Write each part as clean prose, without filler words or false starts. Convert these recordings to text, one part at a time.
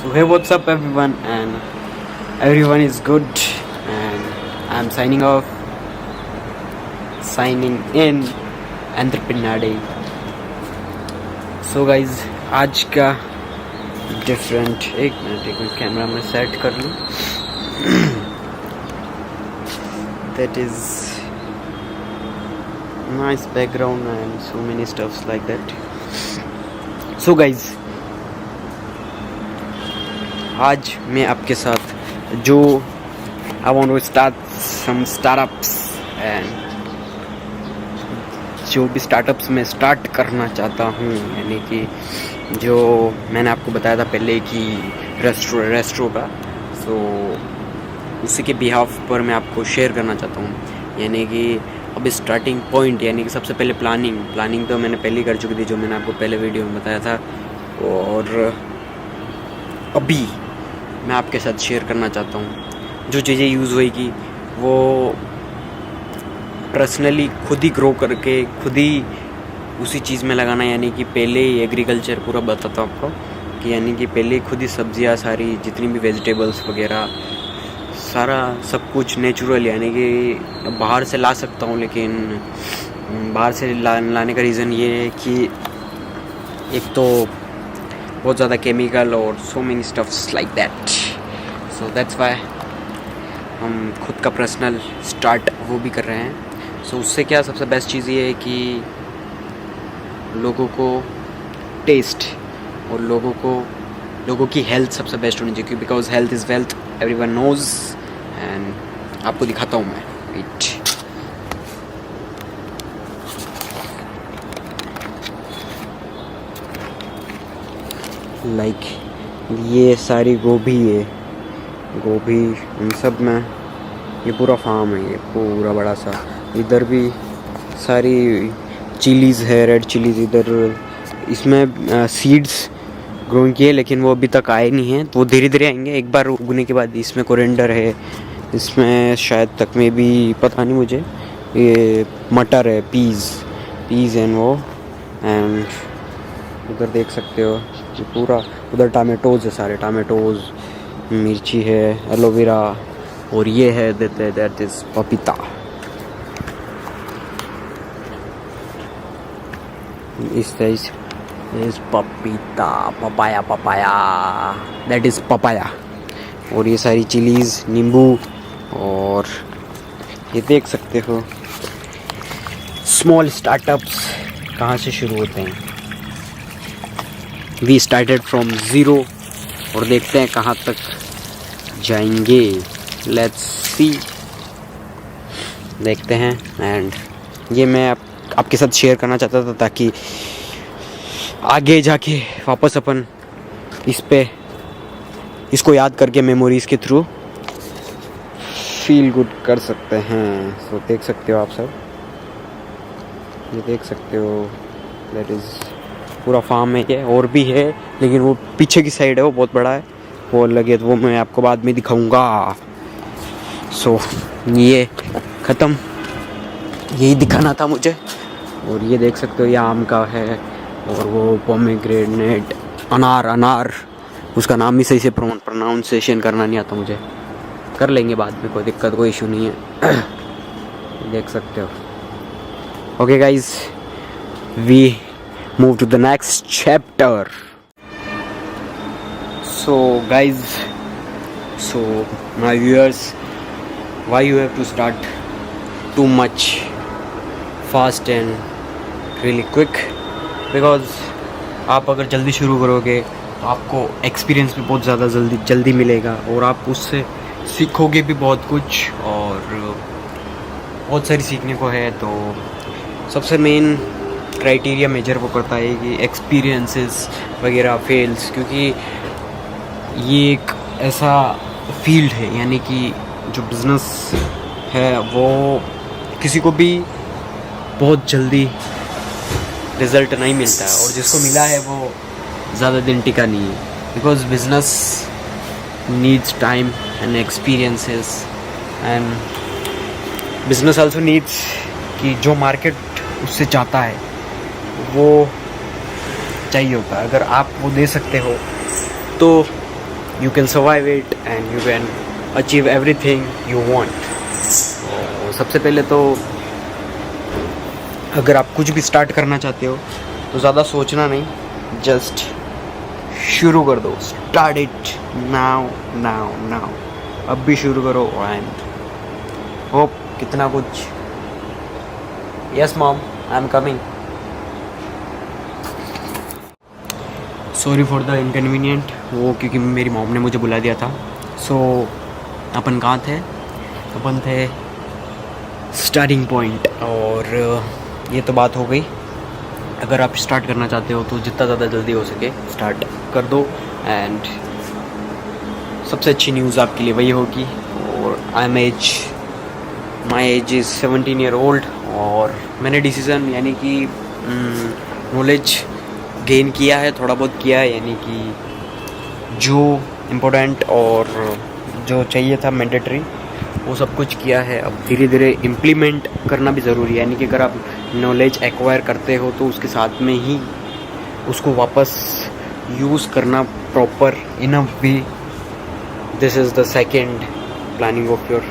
So hey, what's up everyone, and everyone is good, and I'm signing off, signing in Entrepreneur Day. So guys, आज का different, एक minute camera में set कर लूँ. That is nice background and so many stuffs like that. So guys, आज मैं आपके साथ जो I want to start some startups and जो भी स्टार्टअप्स में स्टार्ट करना चाहता हूँ, यानी कि जो मैंने आपको बताया था पहले कि रेस्ट्रो का, सो उसी के बिहाफ पर मैं आपको शेयर करना चाहता हूँ. यानी कि अब स्टार्टिंग पॉइंट, यानी कि सबसे पहले प्लानिंग तो मैंने पहले ही कर चुकी थी, जो मैंने आपको पहले वीडियो में बताया था. और अभी मैं आपके साथ शेयर करना चाहता हूँ जो चीज़ें यूज़ होएगी वो पर्सनली खुद ही ग्रो करके खुद ही उसी चीज़ में लगाना. यानी कि पहले ही एग्रीकल्चर पूरा बताता हूँ आपको कि यानी कि पहले खुद ही सब्जियाँ सारी जितनी भी वेजिटेबल्स वगैरह सारा सब कुछ नेचुरल, यानी कि बाहर से ला सकता हूँ, लेकिन बाहर से लाने का रीज़न ये है कि एक तो बहुत ज़्यादा केमिकल और so many stuffs like that. So that's why हम खुद का पर्सनल स्टार्ट वो भी कर रहे हैं. सो उससे क्या सबसे बेस्ट चीज़ ये है कि लोगों को टेस्ट और लोगों की हेल्थ सबसे बेस्ट होनी चाहिए, because health is wealth, everyone knows. And आपको दिखाता हूँ मैं, वेट. लाइक ये सारी गोभी इन सब में ये पूरा फार्म है, ये पूरा बड़ा सा. इधर भी सारी चिलीज़ है, रेड चिलीज़. इधर इसमें सीड्स ग्रोइंग किए, लेकिन वो अभी तक आए नहीं हैं, तो वो धीरे धीरे आएंगे एक बार उगने के बाद. इसमें कोरिएंडर है, इसमें शायद तक में भी पता नहीं मुझे. ये मटर है, पीज़ एंड वो. एंड उधर देख सकते हो ये पूरा, उधर टमाटोज़ है, सारे टमाटोज़, मिर्ची है, एलोवेरा, और ये है दैट इज़ पपीता. इस पपीता, पपाया, दैट इज़ पपाया. और ये सारी चिलीज़, नींबू, और ये देख सकते हो स्मॉल स्टार्टअप्स कहाँ से शुरू होते हैं. वी स्टार्टेड फ्रॉम ज़ीरो और देखते हैं कहाँ तक जाएंगे. लेट्स सी, देखते हैं. एंड ये मैं आपके साथ शेयर करना चाहता था ताकि आगे जाके वापस अपन इसको याद करके मेमोरीज़ के थ्रू फील गुड कर सकते हैं. सो देख सकते हो आप सब, ये देख सकते हो, दैट इज़ पूरा फार्म है. ये और भी है, लेकिन वो पीछे की साइड है, वो बहुत बड़ा है, वो अलग है, तो वो मैं आपको बाद में दिखाऊंगा. सो ये ख़त्म, यही दिखाना था मुझे. और ये देख सकते हो ये आम का है, और वो पोमेग्रेनेट, अनार, उसका नाम ही सही से प्रोनाउंसिएशन करना नहीं आता मुझे, कर लेंगे बाद में, कोई दिक्कत, कोई इशू नहीं है. देख सकते हो. Okay guys, we move to the next chapter. So guys, so my viewers, why you have to start too much fast and really quick? Because आप अगर जल्दी शुरू करोगे तो आपको एक्सपीरियंस भी बहुत ज़्यादा जल्दी मिलेगा, और आप उससे सीखोगे भी बहुत कुछ, और बहुत सारी सीखने को है. तो सबसे मेन क्राइटेरिया मेजर वो करता है कि एक्सपीरियंसेस वगैरह फेल्स, क्योंकि ये एक ऐसा फील्ड है, यानी कि जो बिज़नेस है वो किसी को भी बहुत जल्दी रिज़ल्ट नहीं मिलता है, और जिसको मिला है वो ज़्यादा दिन टिका नहीं है. Because business needs time and experiences, and business also needs कि जो मार्केट उससे चाहता है वो चाहिए होता है. अगर आप वो दे सकते हो तो you can survive it and you can achieve everything you want. तो सबसे पहले तो अगर आप कुछ भी स्टार्ट करना चाहते हो तो ज़्यादा सोचना नहीं, जस्ट शुरू कर दो. Start it now now now. अब भी शुरू करो एंड होप कितना कुछ. Yes mom, I am coming. Sorry for the inconvenient. वो क्योंकि मेरी मॉम ने मुझे बुला दिया था. सो अपन कहाँ थे? अपन थे स्टार्टिंग पॉइंट. और ये तो बात हो गई. अगर आप स्टार्ट करना चाहते हो तो जितना ज़्यादा जल्दी हो सके स्टार्ट कर दो. एंड सबसे अच्छी न्यूज़ आपके लिए वही होगी. और my age is 17 year old. और मैंने डिसीज़न यानी कि नॉलेज गेन किया है, थोड़ा बहुत किया है. यानी कि जो इम्पोर्टेंट और जो चाहिए था मैंडेटरी वो सब कुछ किया है. अब धीरे धीरे इम्प्लीमेंट करना भी ज़रूरी है. यानी कि अगर आप नॉलेज एक्वायर करते हो तो उसके साथ में ही उसको वापस यूज़ करना proper in a way. This is the second planning of your,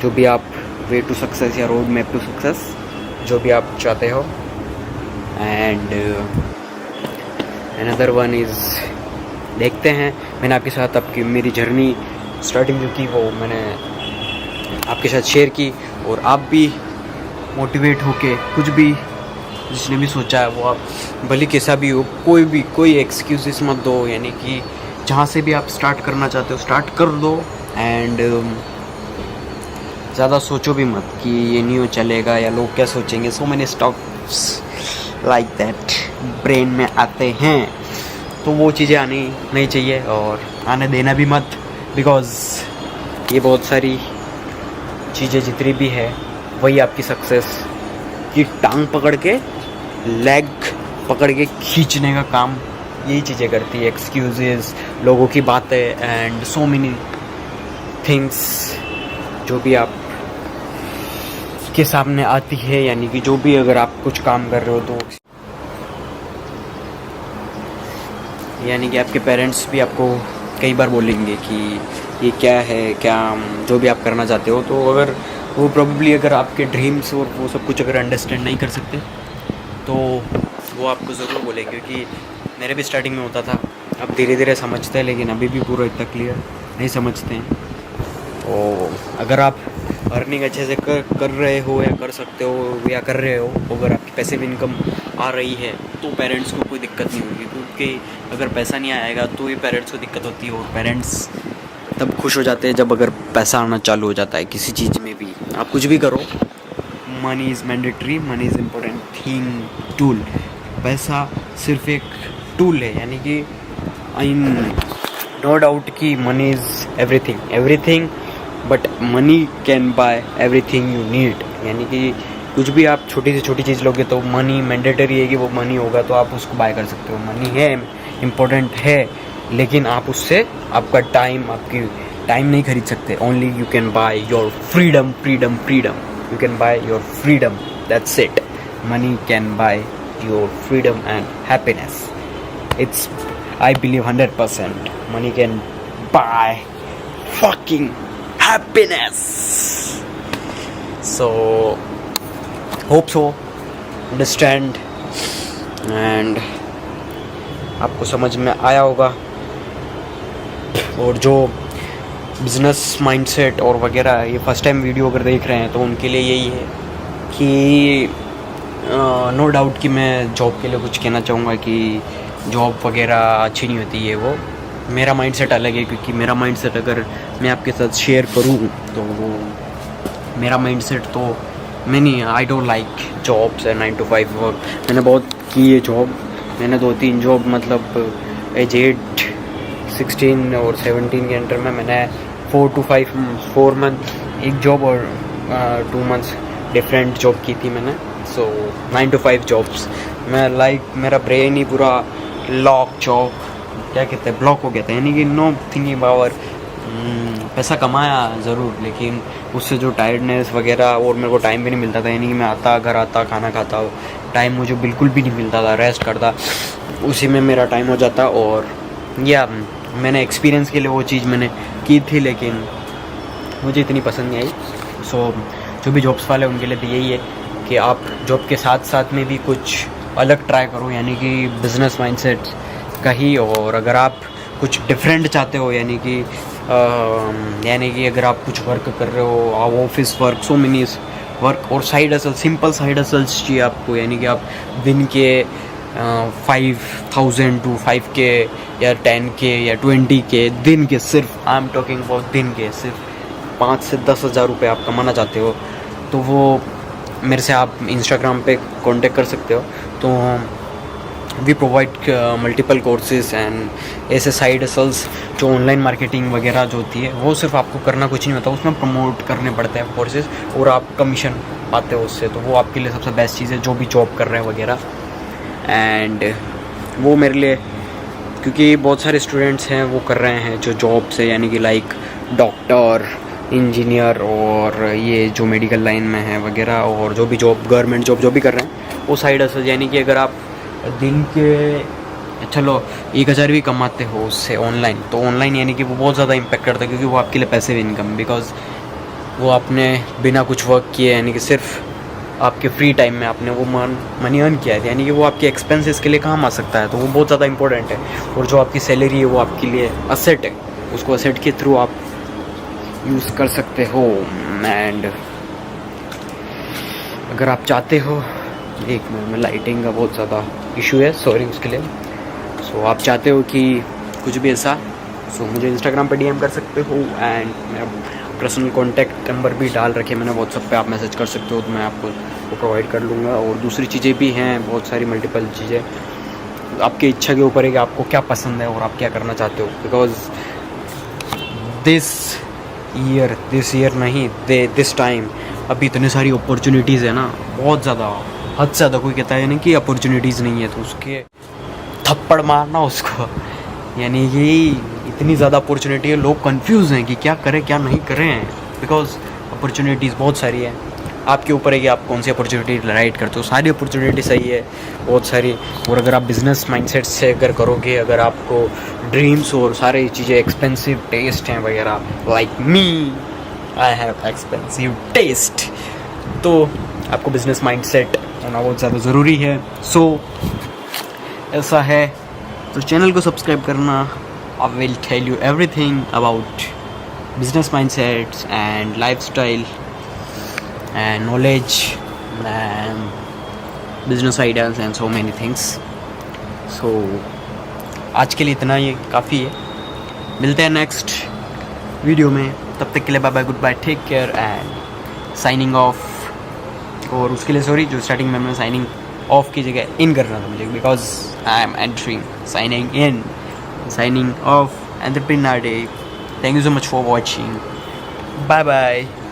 जो भी आप वे टू सक्सेस या रोड मैप टू सक्सेस जो भी आप चाहते हो. एंड अनदर वन इज़, देखते हैं. मैंने आपके साथ आपकी मेरी जर्नी स्टार्टिंग जो की वो मैंने आपके साथ शेयर की. और आप भी मोटिवेट होके कुछ भी जिसने भी सोचा है वो आप भले कैसा भी हो, कोई एक्सक्यूज़ मत दो. यानी कि जहाँ से भी आप स्टार्ट करना चाहते हो स्टार्ट कर दो. एंड ज़्यादा सोचो भी मत कि ये नहीं हो चलेगा या लोग क्या सोचेंगे. So many stocks like that brain में आते हैं. तो वो चीज़ें आनी नहीं चाहिए और आने देना भी मत. बिकॉज़ ये बहुत सारी चीज़ें जितनी भी है वही आपकी सक्सेस की टांग पकड़ के, लेग पकड़ के खींचने का काम यही चीज़ें करती है. एक्सक्यूज़ेस, लोगों की बातें एंड सो मेनी थिंग्स जो भी आप के सामने आती है. यानी कि जो भी अगर आप कुछ काम कर रहे हो तो यानी कि आपके पेरेंट्स भी आपको कई बार बोलेंगे कि ये क्या है, क्या जो भी आप करना चाहते हो. तो अगर वो प्रोबेबली अगर आपके ड्रीम्स और वो सब कुछ अगर अंडरस्टैंड नहीं कर सकते तो वो आपको ज़रूर बोलेंगे. क्योंकि मेरे भी स्टार्टिंग में होता था. अब धीरे धीरे समझते हैं, लेकिन अभी भी पूरा इतना क्लियर नहीं समझते हैं. तो अगर आप अर्निंग अच्छे से कर रहे हो या कर सकते हो या कर रहे हो, अगर आपकी पैसिव इनकम आ रही है तो पेरेंट्स को कोई दिक्कत नहीं होगी. क्योंकि अगर पैसा नहीं आएगा तो ही पेरेंट्स को दिक्कत होती है. और पेरेंट्स तब खुश हो जाते हैं जब अगर पैसा आना चालू हो जाता है. किसी चीज़ में भी आप कुछ भी करो, money is mandatory, money is important thing, tool. पैसा सिर्फ एक टूल है. यानी कि नो डाउट कि money is everything but money can buy everything you need. यानी कि कुछ भी आप छोटी से छोटी चीज़ लोगे तो मनी मैंडेटरी है कि वो मनी होगा तो आप उसको बाय कर सकते हो. मनी है, इम्पोर्टेंट है, लेकिन आप उससे आपका आपकी टाइम नहीं खरीद सकते. Only you can by your freedom. You can by your freedom, that's it. Money can by your freedom and happiness. It's I believe 100% money can buy fucking happiness. So hope so, understand and आपको समझ में आया होगा. और जो business mindset और वगैरह ये फर्स्ट टाइम वीडियो अगर देख रहे हैं तो उनके लिए यही है कि नो डाउट कि मैं जॉब के लिए कुछ कहना चाहूँगा कि जॉब वगैरह अच्छी नहीं होती है. वो मेरा माइंडसेट अलग है. क्योंकि मेरा माइंडसेट अगर मैं आपके साथ शेयर करूँ तो वो मेरा माइंडसेट तो I don't like jobs and 9 to 5 work. मैंने बहुत की है जॉब. मैंने 2-3 जॉब मतलब एज 8, 16 और 17 के अंडर में मैंने 4 मंथ एक जॉब और 2 मंथ्स डिफरेंट जॉब की थी मैंने. सो 9 to 5 जॉब्स. मैं मेरा ब्रेन ही पूरा क्या कहते हैं ब्लॉक हो गया था. यानी कि नो थिंकिंग पावर. पैसा कमाया ज़रूर, लेकिन उससे जो टायर्डनेस वगैरह और मेरे को टाइम भी नहीं मिलता था. यानी कि मैं घर आता खाना खाता, टाइम मुझे बिल्कुल भी नहीं मिलता था. रेस्ट करता, उसी में मेरा टाइम हो जाता. और या मैंने एक्सपीरियंस के लिए वो चीज़ मैंने की थी, लेकिन मुझे इतनी पसंद नहीं आई। सो जो भी जॉब्स वाले उनके लिए तो यही है कि आप जॉब के साथ साथ में भी कुछ अलग ट्राई करो, यानी कि बिज़नेस माइंडसेट का ही। और अगर आप कुछ डिफरेंट चाहते हो, यानी कि अगर आप कुछ वर्क कर रहे हो, आप office work, so many work, और side hustle, simple side hustles चाहिए आपको, यानी कि आप दिन के 5,000 to 5K या 10K या 20K दिन के, सिर्फ आई एम टॉकिंग अबाउट दिन के, सिर्फ 5 से 10 हज़ार रुपये आप कमाना चाहते हो, तो वो मेरे से आप इंस्टाग्राम पे कांटेक्ट कर सकते हो। तो we provide multiple courses and ऐसे साइड हसल्स जो ऑनलाइन मार्केटिंग वगैरह जो होती है, वो सिर्फ आपको करना कुछ नहीं होता, उसमें प्रमोट करने पड़ते हैं कोर्सेज, और आप कमीशन पाते हो उससे। तो वो आपके लिए सबसे बेस्ट चीज़ है जो भी जॉब कर रहे हैं वगैरह। एंड वो मेरे लिए, क्योंकि बहुत सारे स्टूडेंट्स हैं वो कर रहे हैं जो जॉब से, यानी कि लाइक डॉक्टर, इंजीनियर, और ये जो मेडिकल लाइन में है वगैरह, और जो भी जॉब, गवर्नमेंट जॉब जो भी कर रहे हैं, वो साइड हसल, यानी कि अगर आप दिन के चलो 1,000 भी कमाते हो उससे ऑनलाइन, तो ऑनलाइन यानी कि वो बहुत ज़्यादा इम्पेक्ट करता है, क्योंकि वो आपके लिए पैसिव इनकम, बिकॉज वो आपने बिना कुछ वर्क किए, यानी कि सिर्फ आपके फ्री टाइम में आपने वो मनी अर्न किया है, यानी कि वो आपके एक्सपेंसेस के लिए काम आ सकता है। तो वो बहुत ज़्यादा इंपॉर्टेंट है। और जो आपकी सैलरी है वो आपके लिए असेट है, उसको असेट के थ्रू आप यूज़ कर सकते हो। एंड अगर आप चाहते हो, एक मिनट में लाइटिंग का बहुत ज़्यादा इशू है, सॉरी उसके लिए। सो आप चाहते हो कि कुछ भी ऐसा, सो मुझे इंस्टाग्राम पे डीएम कर सकते हो, एंड मेरा पर्सनल कॉन्टैक्ट नंबर भी डाल रखे मैंने व्हाट्सएप पे, आप मैसेज कर सकते हो, तो मैं आपको वो प्रोवाइड कर लूँगा। और दूसरी चीज़ें भी हैं, बहुत सारी मल्टीपल चीज़ें, आपकी इच्छा के ऊपर है कि आपको क्या पसंद है और आप क्या करना चाहते हो। बिकॉज दिस ईयर नहीं, दिस टाइम अभी इतनी सारी अपॉर्चुनिटीज़ है ना, बहुत ज़्यादा, हद से ज़्यादा। कोई कहता है ना कि अपॉर्चुनिटीज़ नहीं है, तो उसके थप्पड़ मारना उसको, यानी कि इतनी ज़्यादा अपॉर्चुनिटी है, लोग कंफ्यूज हैं कि क्या करें क्या नहीं करें, बिकॉज अपॉर्चुनिटीज़ बहुत सारी है। आपके ऊपर है कि आप कौन सी अपॉर्चुनिटी राइट करते हो। सारी अपॉर्चुनिटी सही है, बहुत सारी। और अगर आप बिज़नेस माइंडसेट से अगर करोगे, अगर आपको ड्रीम्स और सारी चीज़ें, एक्सपेंसिव टेस्ट हैं वगैरह, like me, I have expensive taste, तो आपको बिज़नेस माइंडसेट होना बहुत ज़्यादा ज़रूरी है। सो ऐसा है, तो चैनल को सब्सक्राइब करना। I will tell you everything about business mindsets and lifestyle and knowledge and business ideas and so many things. So आज के लिए इतना ही काफ़ी है। मिलते हैं नेक्स्ट वीडियो में, तब तक के लिए bye bye, goodbye, take care and signing off. और उसके लिए सॉरी, जो स्टार्टिंग में मैं साइनिंग ऑफ की जगह इन करना था मुझे, because I am entering, signing in, signing off, and the Pinna Day. Thank you so much for watching. Bye bye.